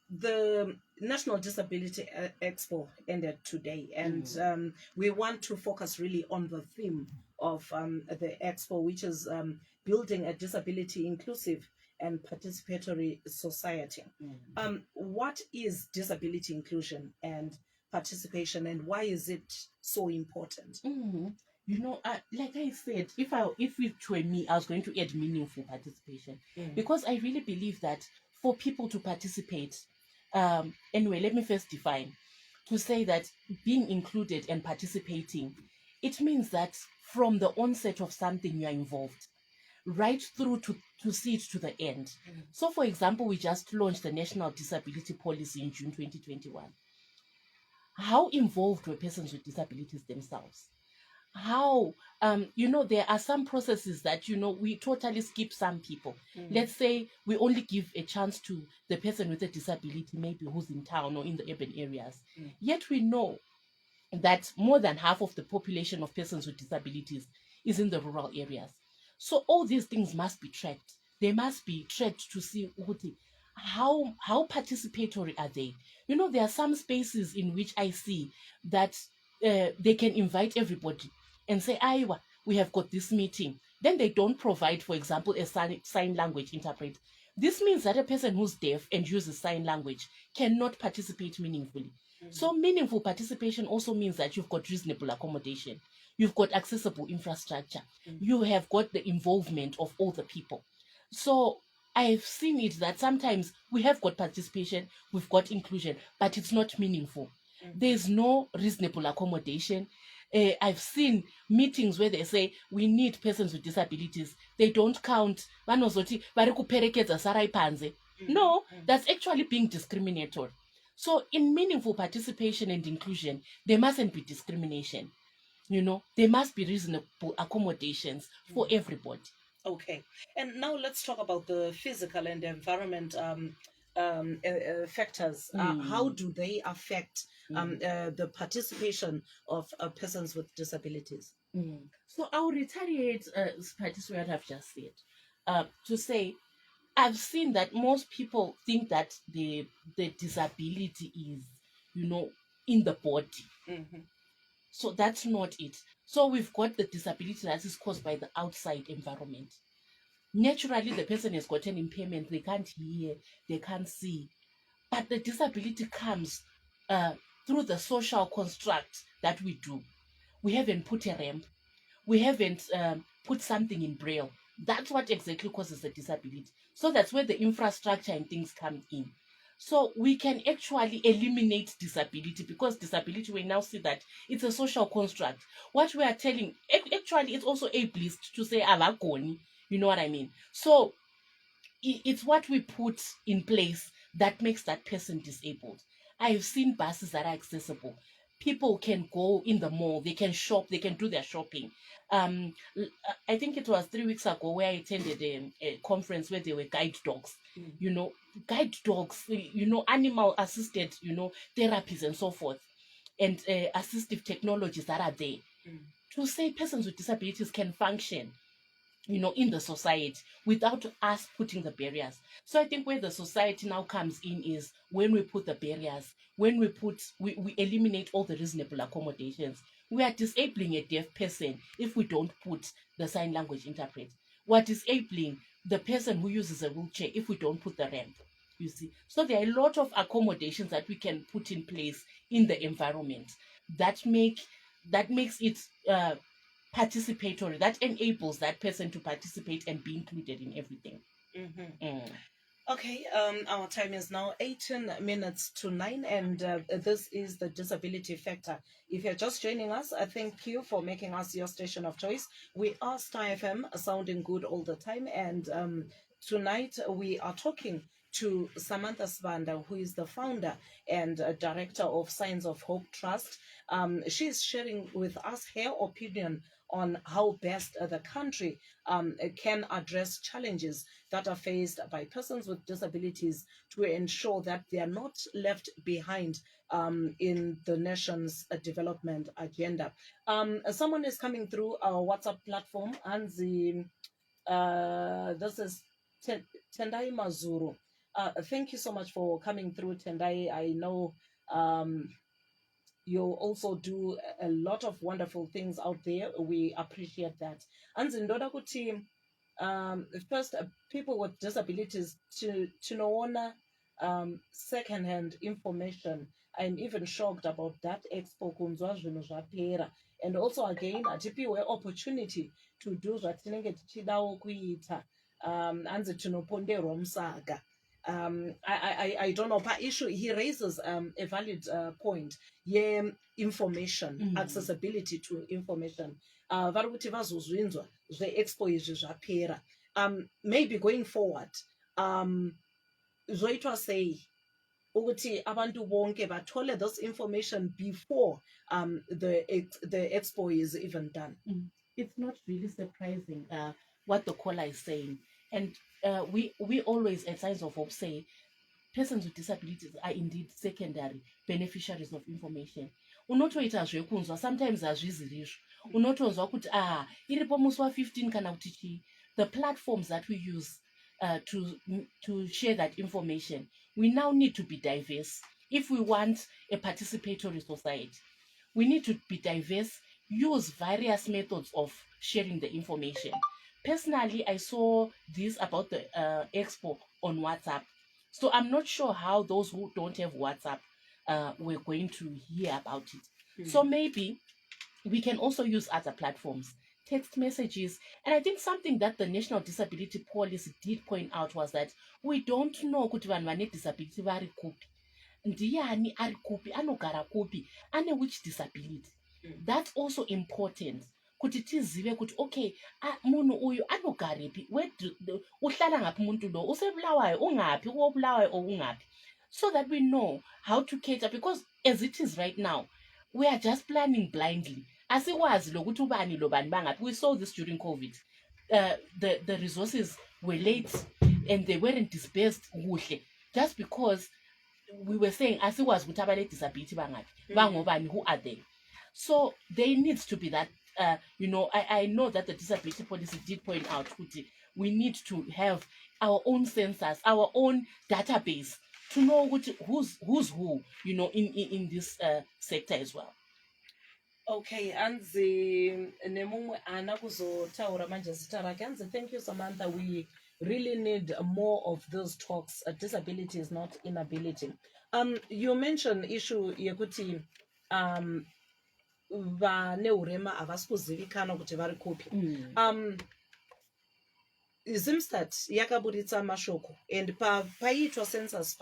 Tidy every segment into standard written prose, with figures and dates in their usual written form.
the National Disability Expo ended today, and we want to focus really on the theme of the expo, which is building a disability inclusive and participatory society. What is disability inclusion and participation, and why is it so important? Mhm. Like I said, if it were me, I was going to add meaningful participation, Mm. because I really believe that for people to participate, anyway, let me first define to say that being included and participating, it means that from the onset of something you are involved, right through to see it to the end. Mm. So, for example, we just launched the National Disability Policy in June 2021. How involved were persons with disabilities themselves? How there are some processes that we totally skip some people. Mm. Let's say we only give a chance to the person with a disability, maybe who's in town or in the urban areas, Mm. yet we know that more than half of the population of persons with disabilities is in the rural areas. So all these things must be tracked. They must be tracked to see how participatory are they. There are some spaces in which I see that they can invite everybody and say, Iowa, we have got this meeting. Then they don't provide, for example, a sign language interpreter. This means that a person who's deaf and uses sign language cannot participate meaningfully. Mm. So, meaningful participation also means that you've got reasonable accommodation, you've got accessible infrastructure, Mm. you have got the involvement of all the people. So, I've seen it that sometimes we have got participation, we've got inclusion, but it's not meaningful. Mm. There's no reasonable accommodation. I've seen meetings where they say we need persons with disabilities. They don't count. Vanozoti vari kuperekedza sarai panze. Mm. No, Mm. that's actually being discriminatory. So, in meaningful participation and inclusion, there mustn't be discrimination. There must be reasonable accommodations for Mm. everybody. Okay, and now let's talk about the physical and environment factors. How Mm, do they affect mm, the participation of persons with disabilities? mm. So, I'll reiterate what I've just said, to say I've seen that most people think that the disability is, you know, in the body. Mm-hmm. So that's not it. So we've got the disability that is caused by the outside environment. Naturally, the person has got an impairment. They can't hear, they can't see. But the disability comes uh, through the social construct that we do. We haven't put a ramp. We haven't put something in braille. That's what exactly causes the disability. So that's where the infrastructure and things come in. So we can actually eliminate disability, because disability, we now see that it's a social construct. What we are telling, actually, it's also ableist to say avagoni. You know what I mean? So it's what we put in place that makes that person disabled. I've seen buses that are accessible. People can go in the mall, they can shop, they can do their shopping. I think it was 3 weeks ago where I attended a conference where there were guide dogs. Mm. You know, guide dogs, animal assisted, therapies and so forth, and assistive technologies that are there Mm. to say persons with disabilities can function, in the society without us putting the barriers. So I think where the society now comes in is when we put the barriers, when we eliminate all the reasonable accommodations. We are disabling a deaf person if we don't put the sign language interpret. We're disabling the person who uses a wheelchair if we don't put the ramp. You see, so there are a lot of accommodations that we can put in place in the environment that makes it participatory, that enables that person to participate and be included in everything. Mm-hmm. Mm. Okay, our time is now 18 minutes to 9, and this is the disability factor. If you're just joining us, I thank you for making us your station of choice. We are Star FM, sounding good all the time, and tonight we are talking to Samantha Sibanda, who is the founder and director of Signs of Hope Trust. She is sharing with us her opinion on how best the country can address challenges that are faced by persons with disabilities to ensure that they are not left behind in the nation's development agenda. Someone is coming through our WhatsApp platform, and this is Tendai Mazuru. Thank you so much for coming through, Tendai. I know you also do a lot of wonderful things out there. We appreciate that. And Zindoda kuti, first, people with disabilities to know secondhand information. I'm even shocked about that expo kunzwa zvinhu zvapera. And also again, atipiwe opportunity to do zvatinenge tichidawo kuita. Hanzi tinoponderwa musaga. I don't know, per issue, he raises a valid point. Yeah, information, accessibility to information. Vari kuti vazozvinzwa zveexpo izvi zvapera. Maybe going forward, zvoitwa sei ukuthi abantu bonke bathole this information before the expo is even done. It's not really surprising what the caller is saying. And we always at Signs of Hope say persons with disabilities are indeed secondary beneficiaries of information. Unotoita zvekunzwa sometimes hazvizi izvo. Unotonzwa kuti iripo musi wa15 kana kuti chii. The platforms that we use to share that information, we now need to be diverse. If we want a participatory society, we need to be diverse, use various methods of sharing the information. Personally, I saw this about the expo on WhatsApp. So I'm not sure how those who don't have WhatsApp were going to hear about it. So maybe we can also use other platforms, text messages. And I think something that the National Disability Policy did point out was that we don't know kuti vanhu vane disability vari kupi. Ndiani ari kupi, anogara kupi, ane which disability. That's also important. Kuti tizive kuti okay, munhu uyu anogarepi, uhlala ngaphi muntu lo, usebulawayo ungaphi, ubulawayo or ungaphi. So that we know how to cater, because as it is right now, we are just planning blindly. Asikwazi lokuthi ubani lo bani bangaphi. We saw this during COVID. The resources were late and they weren't dispersed kuhle, just because we were saying asikwazi ukuthi abale disability bangaphi, bangobani, who are they. So there needs to be that. I know that the disability policy did point out we need to have our own census, our own database to know who's who, in this sector as well. Okay, anzi nemumwe ana kuzotaura manje zita rake. Anzi, thank you, Samantha. We really need more of those talks. Disability is not inability. You mentioned issue yekuti vane urema havasikuzivikanwa kuti vari kupi. Zimstat yakaburitsa mashoko and paiitwa census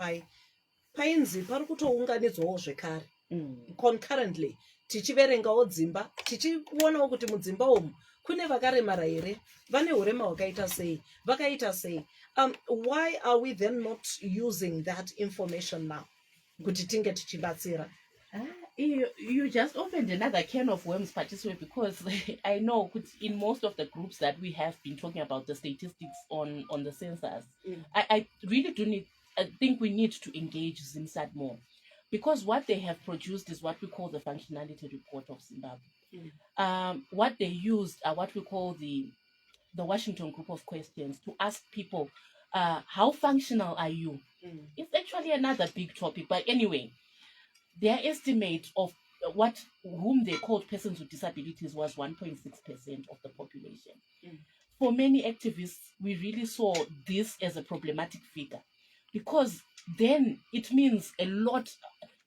painzi pari kutounganidzwawo zvekare concurrently, tichiverengawo dzimba, tichionawo kuti mudzimba umu kune vakaremara here, vane urema hwakaita sei, vakaita sei. Why are we then not using that information now kuti tinge tichibatsira? You just opened another can of worms, Siphathisiwe, because I know in most of the groups that we have been talking about the statistics on the census, I really think we need to engage ZIMSAD more, because what they have produced is what we call the functionality report of Zimbabwe. What they used are what we call the Washington group of questions to ask people, how functional are you? It's actually another big topic, but anyway, their estimate of whom they called persons with disabilities was 1.6% of the population. For many activists, we really saw this as a problematic figure, because then it means a lot.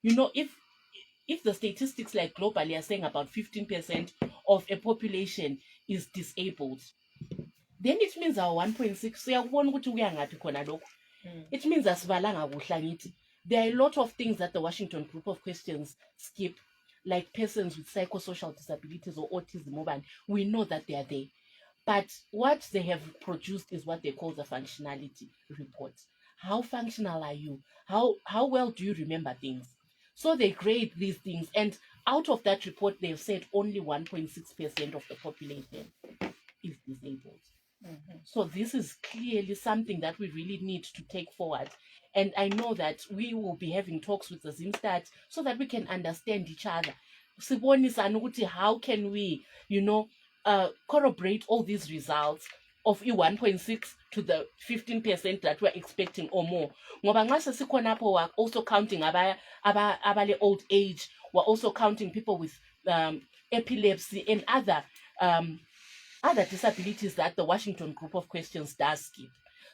If the statistics like globally are saying about 15% of a population is disabled, then it means our 1.6, it means asivalanga kuhla ngithi. There are a lot of things that the Washington group of questions skip, like persons with psychosocial disabilities or autism. We know that they are there. But what they have produced is what they call the functionality report. How functional are you? How well do you remember things? So they grade these things. And out of that report, they've said only 1.6% of the population is disabled. So this is clearly something that we really need to take forward. And I know that we will be having talks with the ZIMSTAT so that we can understand each other. How can we, corroborate all these results of i-1.6 to the 15% that we're expecting or more. Ngoba nxa sesikhonapho, we're also counting abale old age, we're also counting people with epilepsy and other disabilities that the Washington Group of Questions does skip.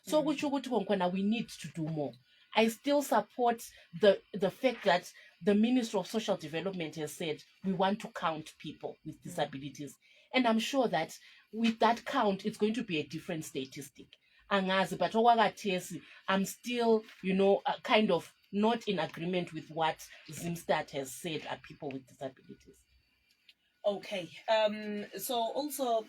So we need to do more. I still support the fact that the Ministry of Social Development has said we want to count people with disabilities. And I'm sure that with that count, it's going to be a different statistic. Angazi, but okwakathesi, I'm still, kind of not in agreement with what Zimstat has said are people with disabilities. Okay. So also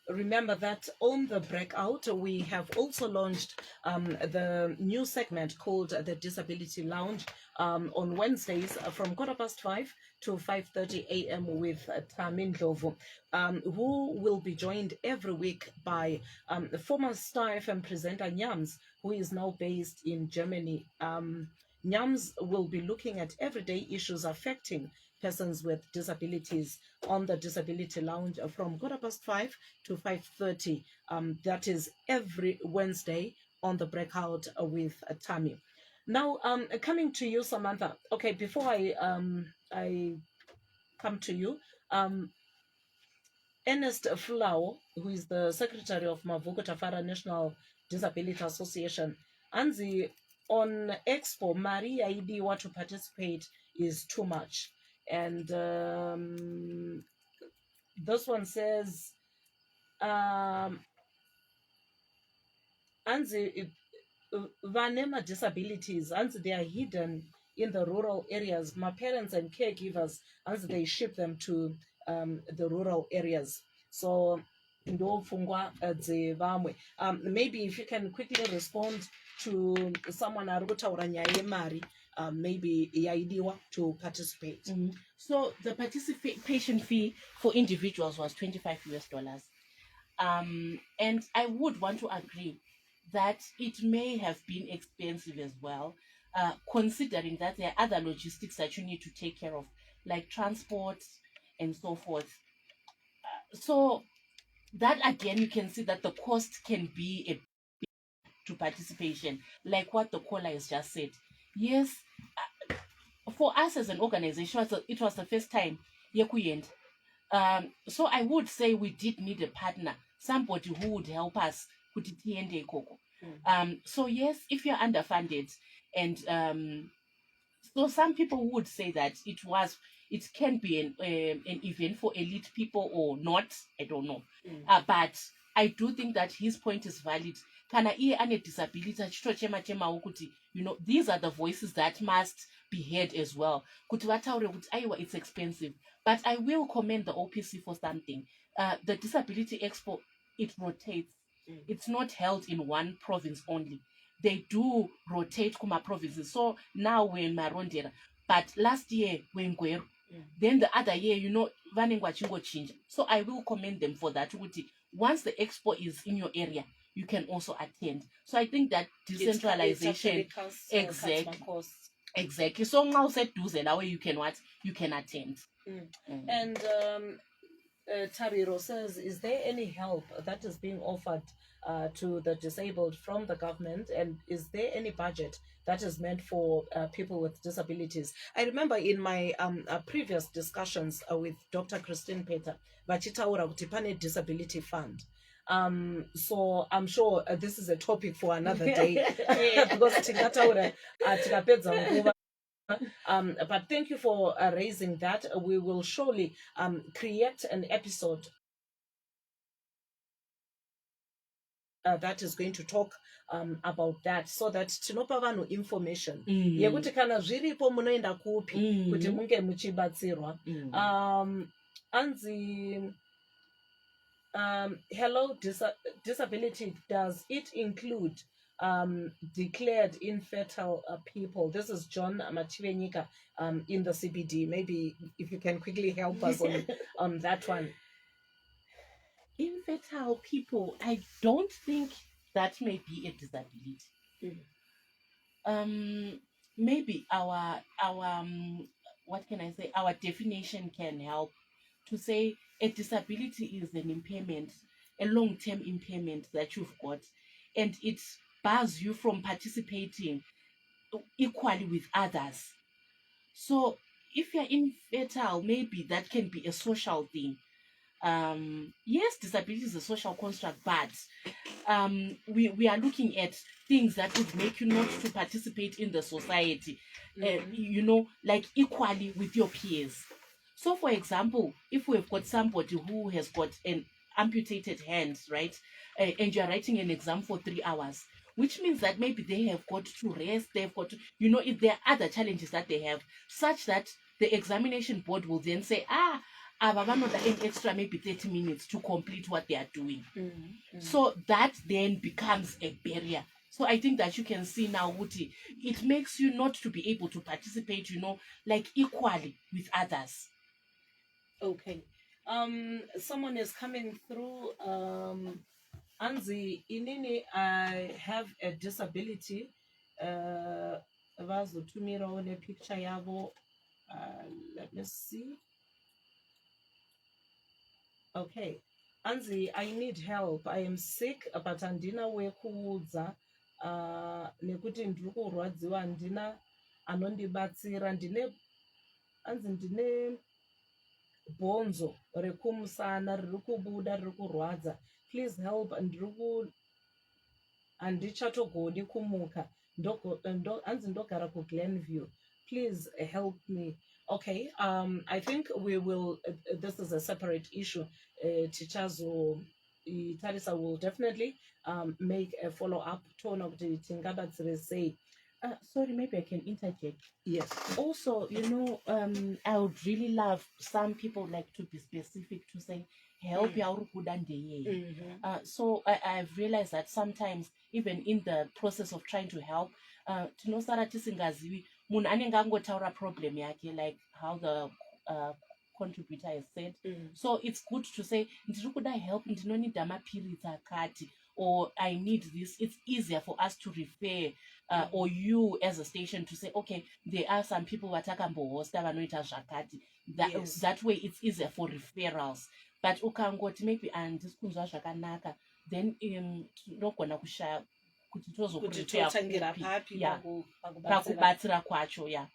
remember that on the breakout, we have also launched the new segment called the Disability Lounge on Wednesdays from 5:15 to 5:30 a.m. with Tamin Dlovu, who will be joined every week by former Star FM presenter Nyams, who is now based in Germany. Nyams will be looking at everyday issues affecting persons with disabilities on the Disability Lounge from 5:15 to 5:30. That is every Wednesday on the breakout with Tammy. Now, coming to you, Samantha. Okay, before I come to you, Ernest Flau, who is the secretary of Mavuko Tafara National Disability Association, Anzi on Expo, Maria Idiwa to participate is too much. And this one says, Anzi Vanema disabilities, Anzi they are hidden in the rural areas. My parents and caregivers, Anzi they ship them to the rural areas. So maybe if you can quickly respond to someone maybe yaidiwa to participate. So the participation fee for individuals was $25. And I would want to agree that it may have been expensive as well, considering that there are other logistics that you need to take care of, like transport and so forth. So that again, you can see that the cost can be a to participation, like what the caller has just said. Yes, for us as an organization, it was the first time yekuyenda. So I would say we did need a partner, somebody who would help us put it tiende ikoko. So yes, if you're underfunded, and so some people would say that it can be an event for elite people or not. I don't know. But I do think that his point is valid. Kana iye ane disability achitochema ukuthi, these are the voices that must be heard as well. Kuti vataure kuti aiwa, it's expensive. But I will commend the OPC for something. The Disability Expo, it rotates. It's not held in one province only. They do rotate kuma provinces. So now we're in Marondera. But last year we're in Gweru. Then the other year, vanengwa chingo chinja. So I will commend them for that. Once the expo is in your area, you can also attend. So I think that decentralization, exactly. So now said do you can attend. And Tariro says, is there any help that is being offered to the disabled from the government, and is there any budget that is meant for people with disabilities? I remember in my previous discussions with Dr. Christine Peter, vachitaura kuti pane disability fund. So I'm sure this is a topic for another day because tikataura tikapedza nguva. But thank you for raising that. We will surely create an episode that is going to talk about that, so that tinopa vanhu information yekuti kana zviripo munoenda kupi kuti munge muchibatsirwa. Anzi hello, disability, does it include declared infertile people? This is John Machivenyika in the CBD. Maybe if you can quickly help us on that one. Infertile people, I don't think that may be a disability. Maybe our what can I say? Our definition can help to say a disability is an impairment, a long-term impairment that you've got, and it bars you from participating equally with others. So if you're infertile, maybe that can be a social thing. Yes, disability is a social construct, but we are looking at things that would make you not to participate in the society, like equally with your peers. So for example, if we've got somebody who has got an amputated hand, right, and you're writing an exam for 3 hours, which means that maybe they have got to rest, they've got to, if there are other challenges that they have, such that the examination board will then say, ava vanoda an extra maybe 30 minutes to complete what they are doing. So that then becomes a barrier. So I think that you can see now, Wuti, it makes you not to be able to participate, like equally with others. Okay. Someone is coming through. Anzi, inini, I have a disability. Vazotumira on a picture yavo. Let me see. Okay. Anzi, I need help. I am sick, but andina wekuudza. Nekuti ndiri kurwadziwa handina anondibatsira. Ndine bhonzo rekumusana riri kubuda riri kurwadza. Please help. Handichatogoni kumuka. Hanzi ndogara kuGlenview. Please help me. Okay, I think we will, this is a separate issue. Tarisa will definitely make a follow-up tone of the tingabatsire say. Sorry, maybe I can interject. Yes. Also, I would really love some people like to be specific to say, help ya uri kuda ndeyei. So I've realized that sometimes, even in the process of trying to help, tinosara tisingazivi munhu anenge angotaura problem yake, like how the contributor has said. So it's good to say, ndiri kuda help, ndinonida mapiritsi akati, or I need this. It's easier for us to refer, or you as a station to say, okay, there are some people vatakambohosta vanoita zvakati. Yes. That way it's easier for referrals. But ukangoti maybe handisi kunzwa zvakanaka, then tinogona kushaya kuti tozokutangira papi pakubatsira kwacho. Yeah.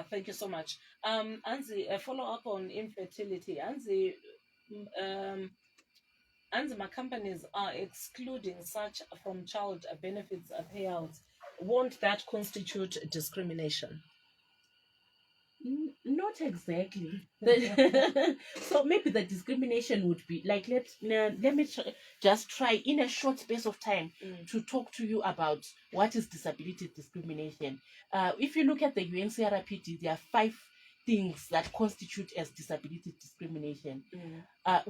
Thank you so much. Anzi, a follow-up on infertility. Anzi, my companies are excluding such from child benefits payouts. Won't that constitute discrimination? Not exactly. So maybe the discrimination would be like, let me just try in a short space of time to talk to you about what is disability discrimination. If you look at the UNCRPD, there are 5 things that constitute as disability discrimination.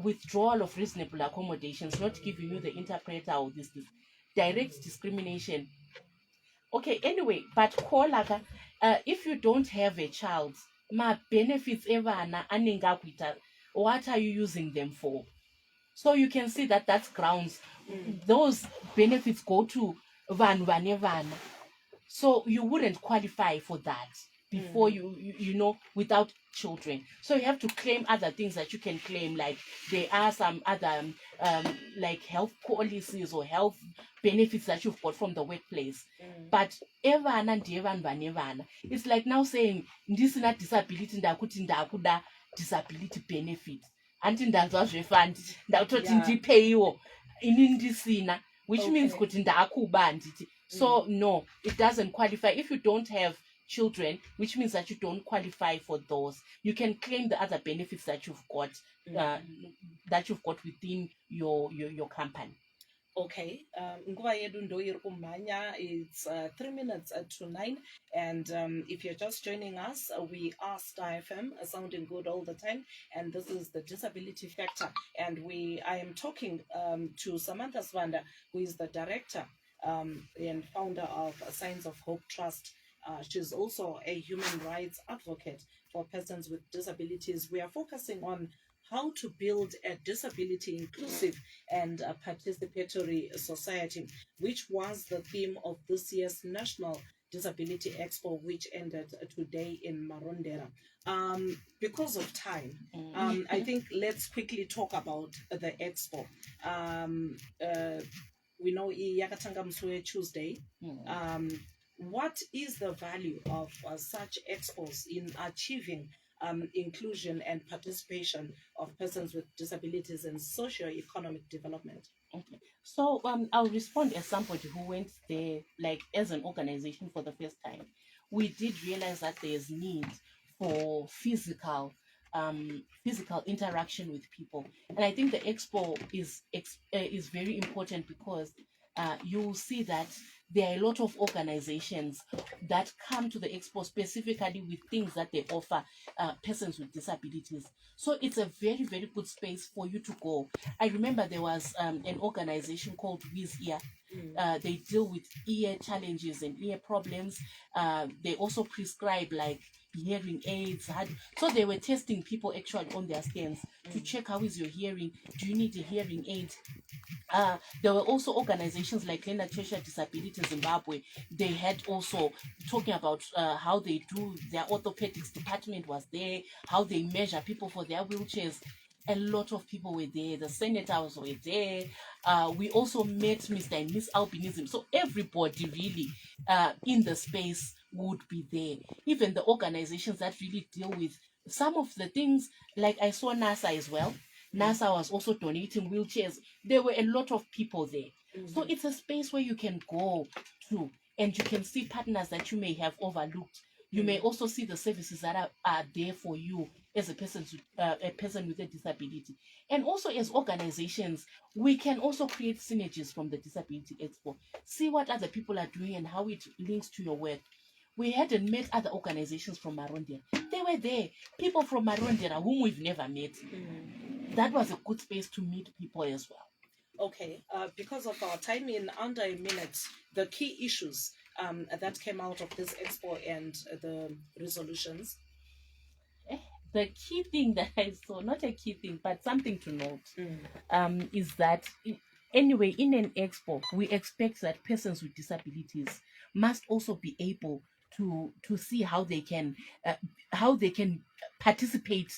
Withdrawal of reasonable accommodations, not giving you the interpreter or this. Direct discrimination. Okay, anyway, but Kolaka, if you don't have a child, ma benefits evana anenga kuita, what are you using them for? So you can see that that's grounds. Those benefits go to vanevana. So you wouldn't qualify for that before you without children. So you have to claim other things that you can claim, like there are some other like health policies or health benefits that you've got from the workplace. But evana ndiyevanhu vanevana, it's like now saying ndisina disability ndakuti ndakuda disability benefit, anti ndanzwa zvefund ndakutoti ndipeiwo ini ndisina, which means kuti ndakuba nditi. So no, it doesn't qualify. If you don't have children, which means that you don't qualify for those, you can claim the other benefits that you've got, within your company. Okay, nguva yedu ndo iri kumhanya. It's 3 minutes to 9, and if you're just joining us, we are Star FM, sounding good all the time, and this is the Disability Factor, and I am talking to Samantha Sibanda, who is the director and founder of Signs of Hope Trust. She's also a human rights advocate for persons with disabilities. We are focusing on how to build a disability inclusive and a participatory society, which was the theme of this year's National Disability Expo, which ended today in Marondera. Because of time, I think let's quickly talk about the expo. Um, uh, we know Yakatanga Msue Tuesday. What is the value of such expos in achieving inclusion and participation of persons with disabilities in socio-economic development? Okay. So I'll respond as somebody who went there, like as an organization for the first time. We did realize that there's need for physical interaction with people, and I think the expo is very important because you will see that there are a lot of organizations that come to the expo specifically with things that they offer persons with disabilities. So it's a very, very good space for you to go. I remember there was an organization called Wiz Ear. They deal with ear challenges and ear problems. They also prescribe like hearing aids. So they were testing people actually on their scans to check how is your hearing. Do you need a hearing aid? There were also organizations like Lena Cheshire Disability Zimbabwe. They had also talking about how they do their orthopedics department was there, how they measure people for their wheelchairs. A lot of people were there. The senators were there. We also met Mr. and Miss Albinism. So everybody really in the space would be there. Even the organizations that really deal with some of the things, like I saw NASA as well. NASA was also donating wheelchairs. There were a lot of people there. So it's a space where you can go to and you can see partners that you may have overlooked. You may also see the services that are there for you as a person with a disability. And also as organizations, we can also create synergies from the Disability Expo. See what other people are doing and how it links to your work. We hadn't met other organizations from Marondera. They were there. People from Marondera whom we've never met. That was a good space to meet people as well. Okay, because of our time, in under a minute, the key issues that came out of this expo and the resolutions. The key thing that I saw, not a key thing, but something to note, is that anyway, in an expo, we expect that persons with disabilities must also be able to see how they can participate.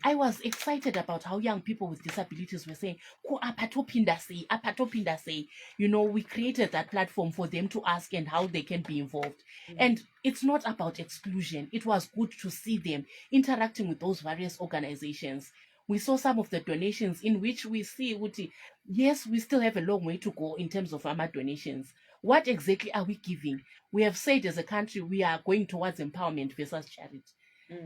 I was excited about how young people with disabilities were saying, "Ko apa topinda sei, apa topinda sei." You know, we created that platform for them to ask and how they can be involved. And it's not about exclusion. It was good to see them interacting with those various organizations. We saw some of the donations in which we see, Uti, yes, we still have a long way to go in terms of our donations. What exactly are we giving? We have said as a country we are going towards empowerment versus charity.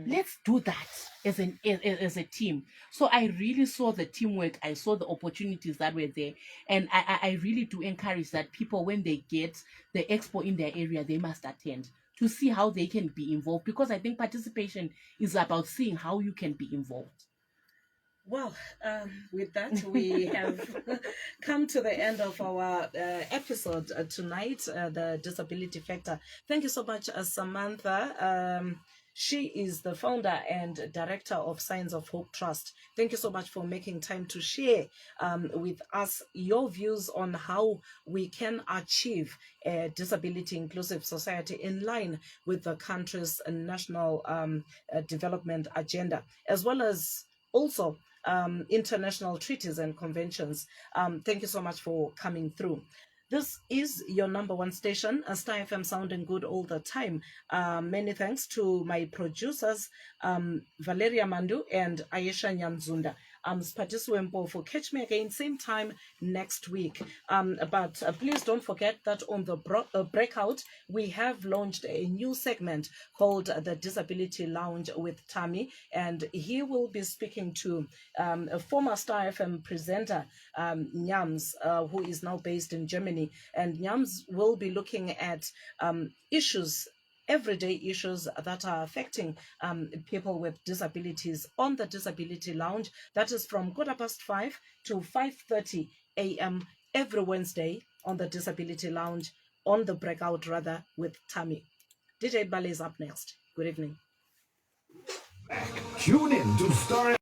Let's do that as a team. So I really saw the teamwork. I saw the opportunities that were there, and I really do encourage that people, when they get the expo in their area, they must attend to see how they can be involved, because I think participation is about seeing how you can be involved. Well, with that, we have come to the end of our episode tonight, the disability factor. Thank you so much, Samantha. She is the founder and director of Signs of Hope Trust. Thank you so much for making time to share with us your views on how we can achieve a disability inclusive society in line with the country's national development agenda, as well as also international treaties and conventions. Thank you so much for coming through. This is your number one station, Star FM, sounding good all the time. Many thanks to my producers, Valeria Mandu and Ayesha Nyanzunda. I'm Siphathisiwe Mpofu. Catch me again, same time next week. But please don't forget that on the breakout, we have launched a new segment called the Disability Lounge with Tammy, and he will be speaking to a former Star FM presenter, Nyams, who is now based in Germany. And Nyams will be looking at issues, everyday issues that are affecting people with disabilities on the Disability Lounge. That is from 5:15 to 5:30 a.m. every Wednesday on the Disability Lounge, on the breakout rather, with Tammy. DJ Ballet is up next. Good evening. Tune in to Star